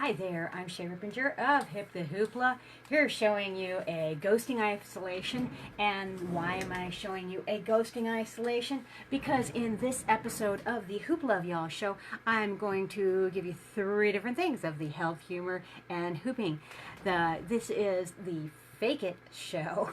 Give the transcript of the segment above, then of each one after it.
Hi there, I'm Shay Rippinger of Hip the Hoopla, here showing you a ghosting isolation. And why am I showing you a ghosting isolation? Because in this episode of the Hoopla of Y'all show, I'm going to give you 3 different things of the health, humor, and hooping. This is the Fake It show.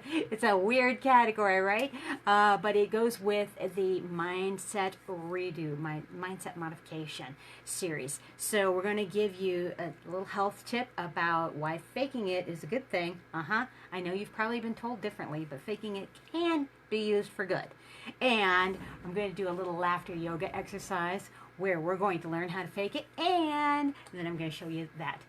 It's a weird category, right? But it goes with the Mindset Mindset Modification series. So we're going to give you a little health tip about why faking it is a good thing. I know you've probably been told differently, but faking it can be used for good. And I'm going to do a little laughter yoga exercise where we're going to learn how to fake it, and then I'm going to show you that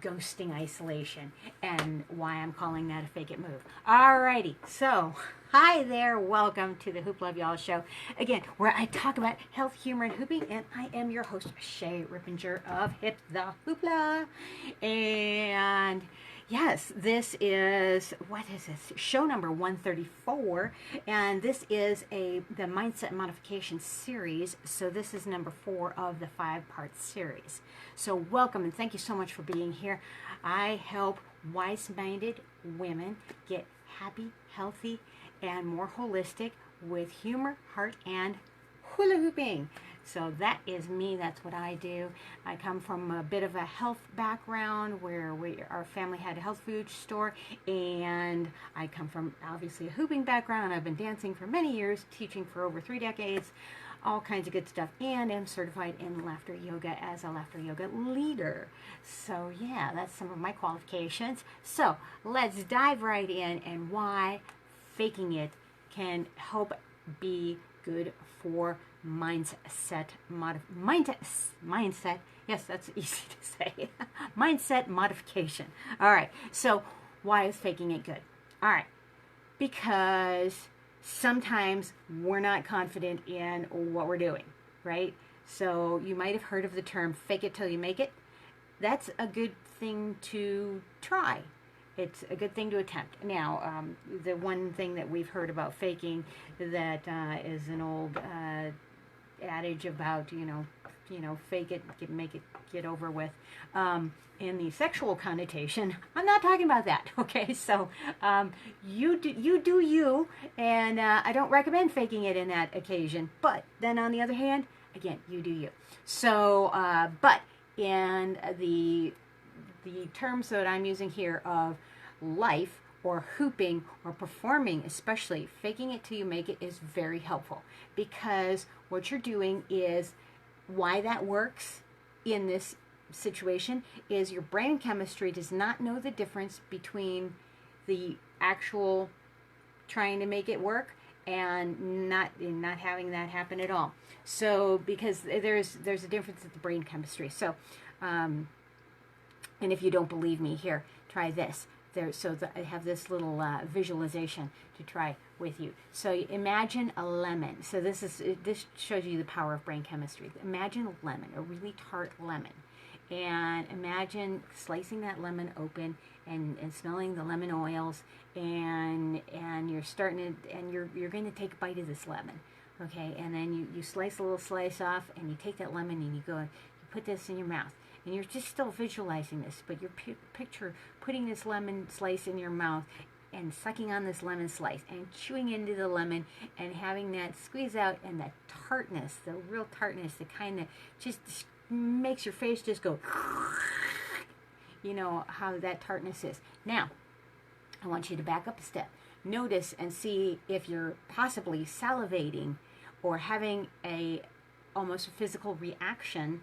ghosting isolation and why I'm calling that a fake it move. Alrighty, so hi there, welcome to the Hoopla of Y'all show, again, where I talk about health, humor, and hooping, and I am your host, Shay Rippinger of Hip the Hoopla. And yes, this is, what is this? Show number 134, and this is the Mindset Modification series, so this is number 4 of the 5-part series. So welcome, and thank you so much for being here. I help wise-minded women get happy, healthy, and more holistic with humor, heart, and hula hooping. So that is me. That's what I do. I come from a bit of a health background where our family had a health food store, and I come from obviously a hooping background. I've been dancing for many years, teaching for over 3 decades, all kinds of good stuff, and am certified in laughter yoga as a laughter yoga leader. So yeah, that's some of my qualifications. So let's dive right in and why faking it can help be good for mindset. Yes, that's easy to say. Mindset modification. All right. So why is faking it good? All right. Because sometimes we're not confident in what we're doing, right? So you might have heard of the term fake it till you make it. That's a good thing to try. It's a good thing to attempt. Now, the one thing that we've heard about faking that is an old adage about, fake it, make it, get over with. In the sexual connotation, I'm not talking about that, okay? So you do you, and I don't recommend faking it in that occasion. But then on the other hand, again, you do you. So, but in the terms that I'm using here of life or hooping or performing, especially faking it till you make it, is very helpful, because what you're doing is, why that works in this situation is your brain chemistry does not know the difference between the actual trying to make it work and not having that happen at all. So because there's a difference in the brain chemistry. So and if you don't believe me, here, try this. I have this little visualization to try with you. So imagine a lemon. So this shows you the power of brain chemistry. Imagine a lemon, a really tart lemon, and imagine slicing that lemon open and smelling the lemon oils, and you're starting to, and you're going to take a bite of this lemon, okay? And then you slice a little slice off, and you take that lemon and you put this in your mouth. And you're just still visualizing this, but you're picture putting this lemon slice in your mouth and sucking on this lemon slice and chewing into the lemon and having that squeeze out, and that tartness, the real tartness, the kind that just makes your face just go, you know how that tartness is. Now, I want you to back up a step. Notice and see if you're possibly salivating or having almost a physical reaction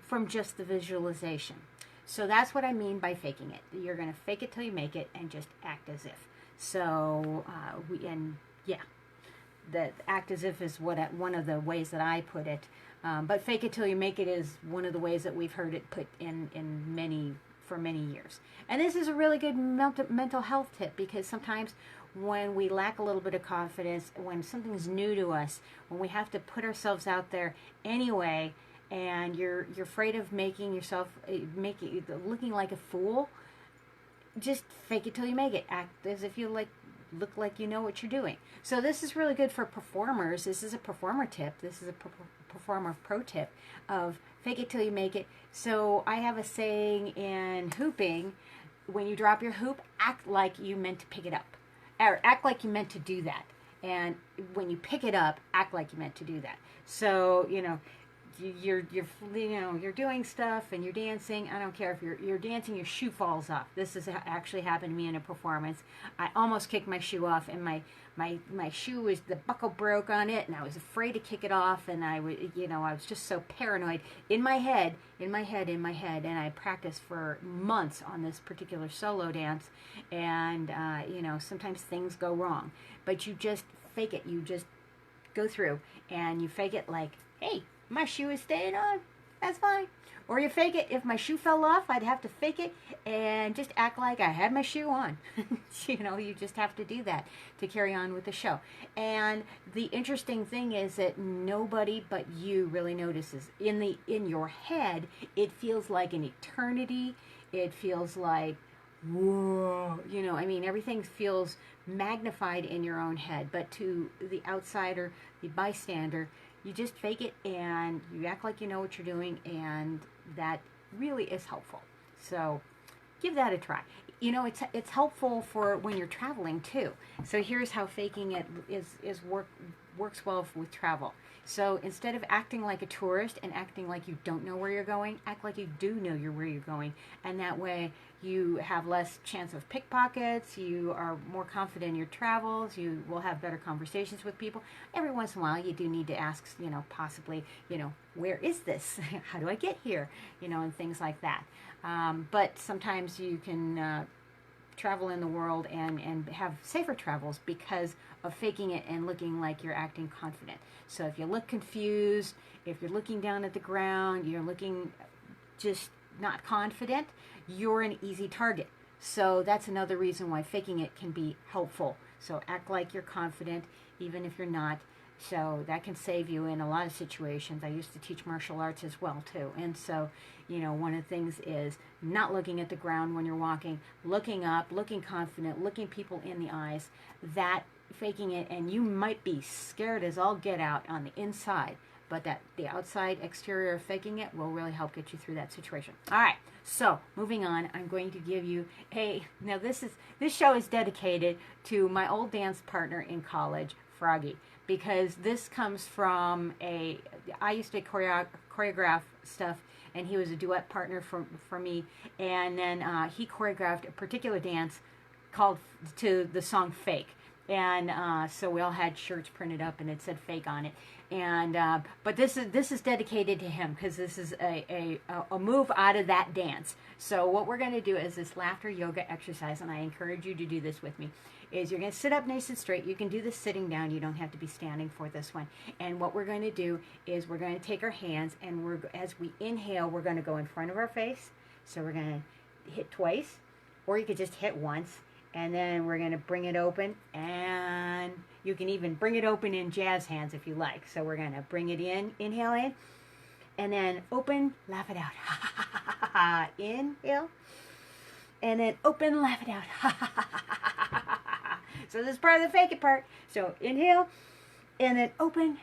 from just the visualization. So that's what I mean by faking it. You're going to fake it till you make it and just act as if. So the act as if is one of the ways that I put it. But fake it till you make it is one of the ways that we've heard it put in for many years. And this is a really good mental health tip, because sometimes when we lack a little bit of confidence, when something's new to us, when we have to put ourselves out there anyway, and you're afraid of looking like a fool, just fake it till you make it. Act as if you look like you know what you're doing. So this is really good for performers. This is a performer tip. This is a performer pro tip of fake it till you make it. So I have a saying in hooping: when you drop your hoop, act like you meant to pick it up, or act like you meant to do that. And when you pick it up, act like you meant to do that. So, you're doing stuff and you're dancing. I don't care if you're dancing, your shoe falls off. This has actually happened to me in a performance. I almost kicked my shoe off, and my shoe was, the buckle broke on it, and I was afraid to kick it off, and I was just so paranoid in my head, and I practiced for months on this particular solo dance, and sometimes things go wrong, but you just fake it. You just go through and you fake it like, hey, my shoe is staying on, that's fine. Or you fake it, if my shoe fell off, I'd have to fake it and just act like I had my shoe on. You just have to do that to carry on with the show. And the interesting thing is that nobody but you really notices. In your head, it feels like an eternity. It feels like, whoa, everything feels magnified in your own head. But to the outsider, the bystander, you just fake it and you act like you know what you're doing, and that really is helpful. So give that a try. It's helpful for when you're traveling too. So here's how faking it works well with travel. So instead of acting like a tourist and acting like you don't know where you're going, act like you do know where you're going. And that way you have less chance of pickpockets, you are more confident in your travels, you will have better conversations with people. Every once in a while you do need to ask, possibly, where is this? How do I get here? And things like that. But sometimes you can travel in the world and have safer travels because of faking it and looking like you're acting confident. So if you look confused, if you're looking down at the ground, you're looking just not confident, you're an easy target. So that's another reason why faking it can be helpful. So act like you're confident even if you're not. So that can save you in a lot of situations. I used to teach martial arts as well too. And so, one of the things is not looking at the ground when you're walking, looking up, looking confident, looking people in the eyes, that faking it, and you might be scared as all get out on the inside, but that the outside exterior of faking it will really help get you through that situation. All right, so moving on, I'm going to give you now this show is dedicated to my old dance partner in college, Froggy, because this comes from I used to choreograph stuff, and he was a duet partner for me, and then he choreographed a particular dance called to the song Fake. And so we all had shirts printed up and it said Fake on it. And but this is dedicated to him because this is a move out of that dance. So what we're going to do is this laughter yoga exercise, and I encourage you to do this with me, is you're going to sit up nice and straight. You can do this sitting down. You don't have to be standing for this one. And what we're going to do is we're going to take our hands, and as we inhale, we're going to go in front of our face. So we're going to hit twice, or you could just hit once. And then we're going to bring it open, and you can even bring it open in jazz hands if you like. So we're going to bring it in, inhale in, and then open, laugh it out. Inhale, and then open, laugh it out. So this is part of the fake it part. So inhale, and then open,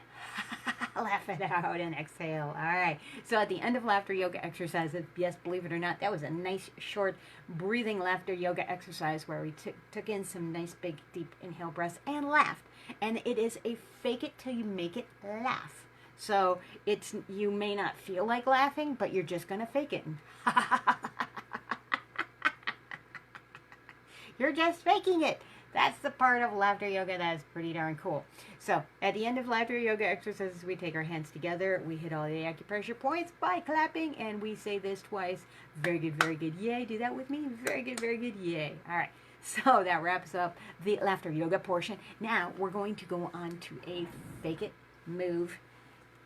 laugh it out, and exhale. All right. So at the end of laughter yoga exercise, yes, believe it or not, that was a nice, short, breathing laughter yoga exercise where we took in some nice, big, deep inhale breaths and laughed. And it is a fake it till you make it laugh. So you may not feel like laughing, but you're just going to fake it. You're just faking it. That's the part of laughter yoga that is pretty darn cool. So at the end of laughter yoga exercises, we take our hands together, we hit all the acupressure points by clapping, and we say this twice. Very good, yay. Do that with me. Very good, yay. All right. So that wraps up the laughter yoga portion. Now we're going to go on to a fake it move,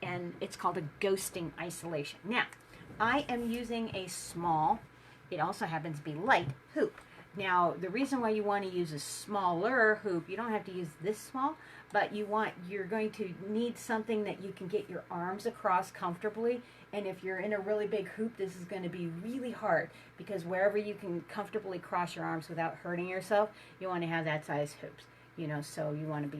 and it's called a ghosting isolation. Now, I am using a small, it also happens to be light, hoop. Now, the reason why you want to use a smaller hoop, you don't have to use this small, but you're going to need something that you can get your arms across comfortably. And if you're in a really big hoop, this is going to be really hard, because wherever you can comfortably cross your arms without hurting yourself, you want to have that size hoops. So you want to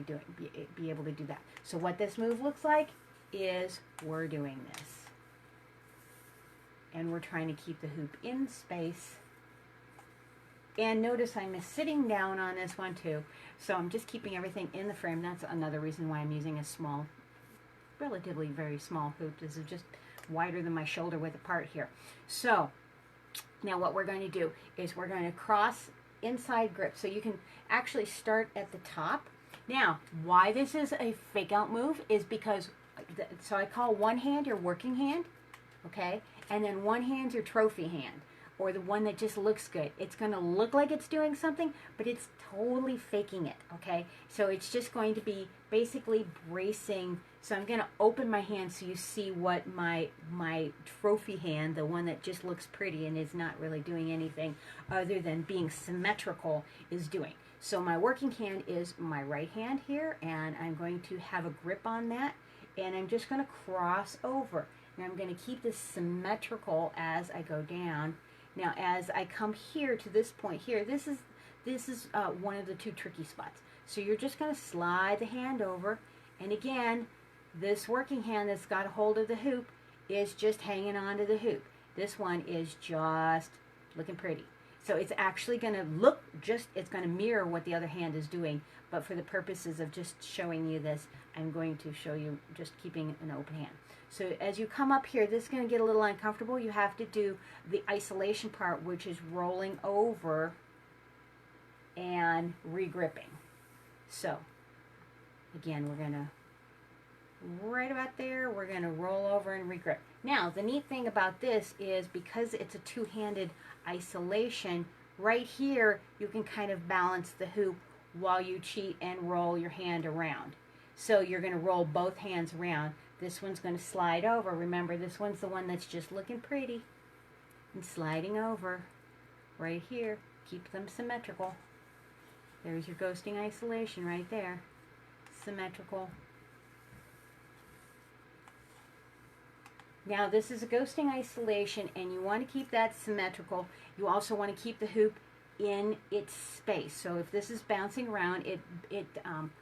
be able to do that. So what this move looks like is we're doing this. And we're trying to keep the hoop in space. And notice I'm sitting down on this one too. So I'm just keeping everything in the frame. That's another reason why I'm using a small, relatively very small hoop. This is just wider than my shoulder width apart here. So now what we're going to do is we're going to cross inside grip. So you can actually start at the top. Now, why this is a fake out move is because, so I call one hand your working hand, okay? And then one hand's your trophy hand, or the one that just looks good. It's going to look like it's doing something, but it's totally faking it, okay? So it's just going to be basically bracing. So I'm going to open my hand so you see what my trophy hand, the one that just looks pretty and is not really doing anything other than being symmetrical, is doing. So my working hand is my right hand here, and I'm going to have a grip on that, and I'm just going to cross over. And I'm going to keep this symmetrical as I go down. Now, as I come here to this point here, this is one of the two tricky spots. So you're just going to slide the hand over, and again, this working hand that's got a hold of the hoop is just hanging on to the hoop. This one is just looking pretty. So it's actually going to look it's going to mirror what the other hand is doing, but for the purposes of just showing you this, I'm going to show you just keeping an open hand. So as you come up here, this is going to get a little uncomfortable. You have to do the isolation part, which is rolling over and regripping. So again, we're going to, right about there, we're going to roll over and regrip. Now, the neat thing about this is because it's a two-handed isolation, right here you can kind of balance the hoop while you cheat and roll your hand around. So you're going to roll both hands around. This one's going to slide over. Remember, this one's the one that's just looking pretty and sliding over right here. Keep them symmetrical. There's your ghosting isolation right there. Symmetrical. Now this is a ghosting isolation, and you want to keep that symmetrical. You also want to keep the hoop in its space. So if this is bouncing around, it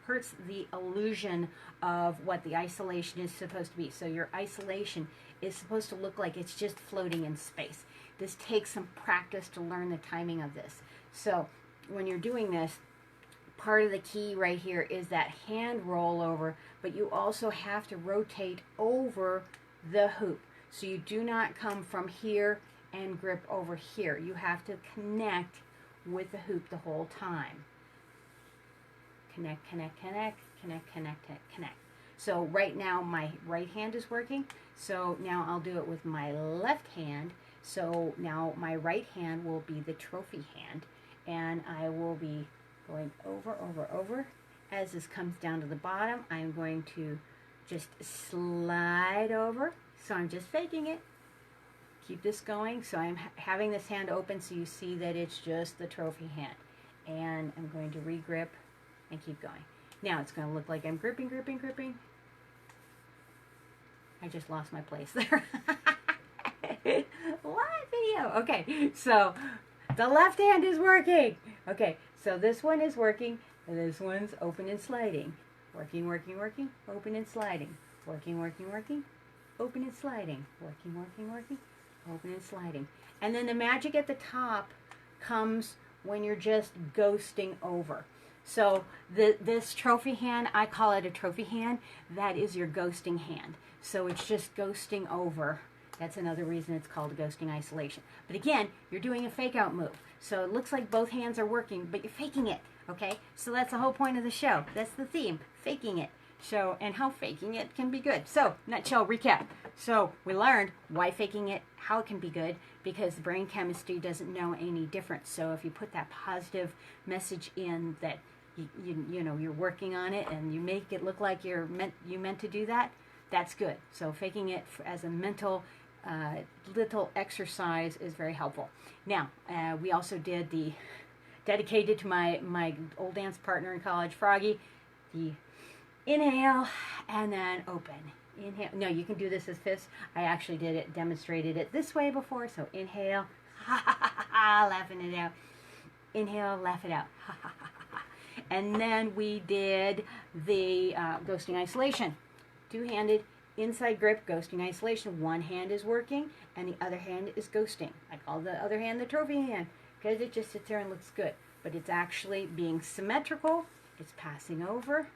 hurts the illusion of what the isolation is supposed to be. So your isolation is supposed to look like it's just floating in space. This takes some practice to learn the timing of this. So when you're doing this, part of the key right here is that hand rollover, but you also have to rotate over the hoop. So you do not come from here and grip over here. You have to connect with the hoop the whole time. Connect, connect, connect, connect, connect, connect. So right now my right hand is working. So now I'll do it with my left hand. So now my right hand will be the trophy hand, and I will be going over, over, over. As this comes down to the bottom, I'm going to just slide over. So I'm just faking it. Keep this going. So I'm having this hand open so you see that it's just the trophy hand. And I'm going to re-grip and keep going. Now it's going to look like I'm gripping, gripping, gripping. I just lost my place there. Live video. Okay, so the left hand is working. Okay, so this one is working, and this one's open and sliding. Working, working, working, open and sliding. Working, working, working, open and sliding. Working, working, working, open and sliding. And then the magic at the top comes when you're just ghosting over. So this trophy hand, I call it a trophy hand. That is your ghosting hand. So it's just ghosting over. That's another reason it's called a ghosting isolation. But again, you're doing a fake out move. So it looks like both hands are working, but you're faking it. Okay? So that's the whole point of the show. That's the theme, faking it. So, and how faking it can be good. So, nutshell recap. So, we learned why faking it, how it can be good, because the brain chemistry doesn't know any difference. So, if you put that positive message in that you know you're working on it, and you make it look like you meant to do that, that's good. So, faking it as a mental little exercise is very helpful. Now, we also did the dedicated to my old dance partner in college, Froggy, the inhale and then open. Inhale. No, you can do this as fists. I actually demonstrated it this way before. So inhale, ha ha ha ha, laughing it out. Inhale, laugh it out, ha ha ha ha. And then we did the ghosting isolation. Two-handed, inside grip, ghosting isolation. One hand is working and the other hand is ghosting. I call the other hand the trophy hand because it just sits there and looks good. But it's actually being symmetrical. It's passing over.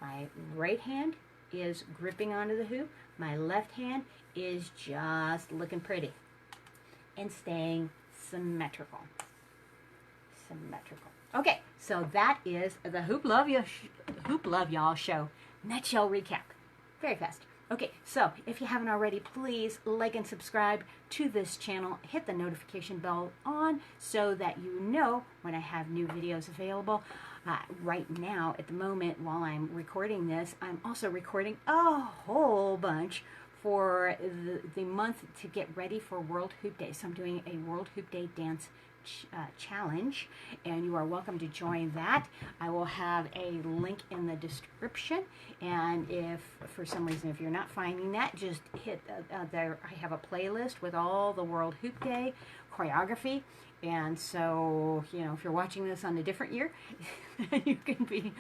My right hand is gripping onto the hoop. My left hand is just looking pretty and staying symmetrical. Symmetrical. Okay, so that is the Hoop Love Y'all show nutshell recap. Very fast. Okay, so if you haven't already, please like and subscribe to this channel. Hit the notification bell on so that you know when I have new videos available. Right now, at the moment, while I'm recording this, I'm also recording a whole bunch for the month to get ready for World Hoop Day. So I'm doing a World Hoop Day dance challenge, and you are welcome to join that. I will have a link in the description, and if for some reason if you're not finding that, just hit there. I have a playlist with all the World Hoop Day choreography, and so if you're watching this on a different year, you can be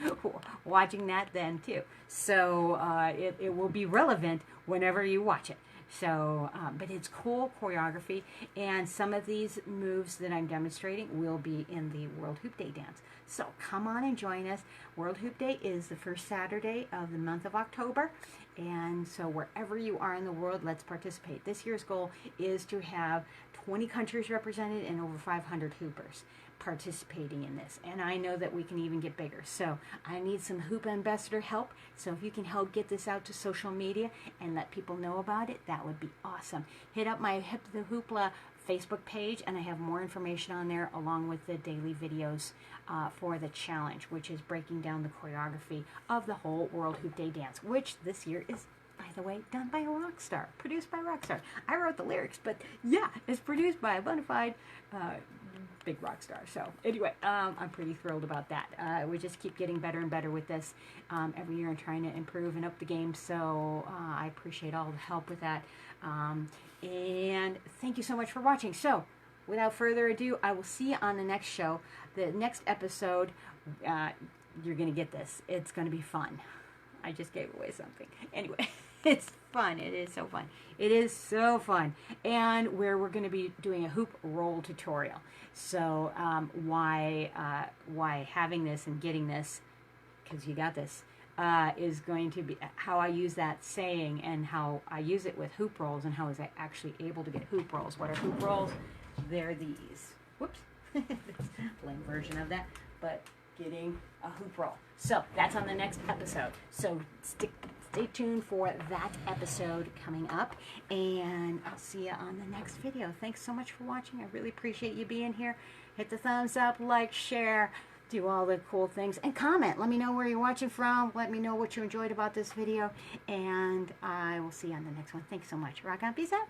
watching that then too. So it will be relevant whenever you watch it. So, but it's cool choreography, and some of these moves that I'm demonstrating will be in the World Hoop Day dance. So come on and join us. World Hoop Day is the first Saturday of the month of October, and so wherever you are in the world, let's participate. This year's goal is to have 20 countries represented and over 500 hoopers participating in this, and I know that we can even get bigger. So I need some hoop ambassador help, so if you can help get this out to social media and let people know about it, that would be awesome. Hit up my the Hoopla Facebook page, and I have more information on there along with the daily videos for the challenge, which is breaking down the choreography of the whole World Hoop Day dance, which this year is, by the way, done by a rock star, produced by a rock star. I wrote the lyrics, but yeah, it's produced by a bona fide big rock star. So anyway, I'm pretty thrilled about that. We just keep getting better and better with this every year and trying to improve and up the game. So I appreciate all the help with that. And thank you so much for watching. So without further ado, I will see you on the next show. The next episode, you're going to get this. It's going to be fun. I just gave away something. Anyway, it's fun. It is so fun. It is so fun. And where we're going to be doing a hoop roll tutorial. So why having this and getting this, because you got this, is going to be how I use that saying and how I use it with hoop rolls and how is I actually able to get hoop rolls. What are hoop rolls? They're these. Whoops. Lame version of that. But getting a hoop roll. So that's on the next episode. So stay tuned for that episode coming up, and I'll see you on the next video. Thanks so much for watching. I really appreciate you being here. Hit the thumbs up, like, share, do all the cool things, and comment. Let me know where you're watching from. Let me know what you enjoyed about this video, and I will see you on the next one. Thanks so much. Rock on. Peace out.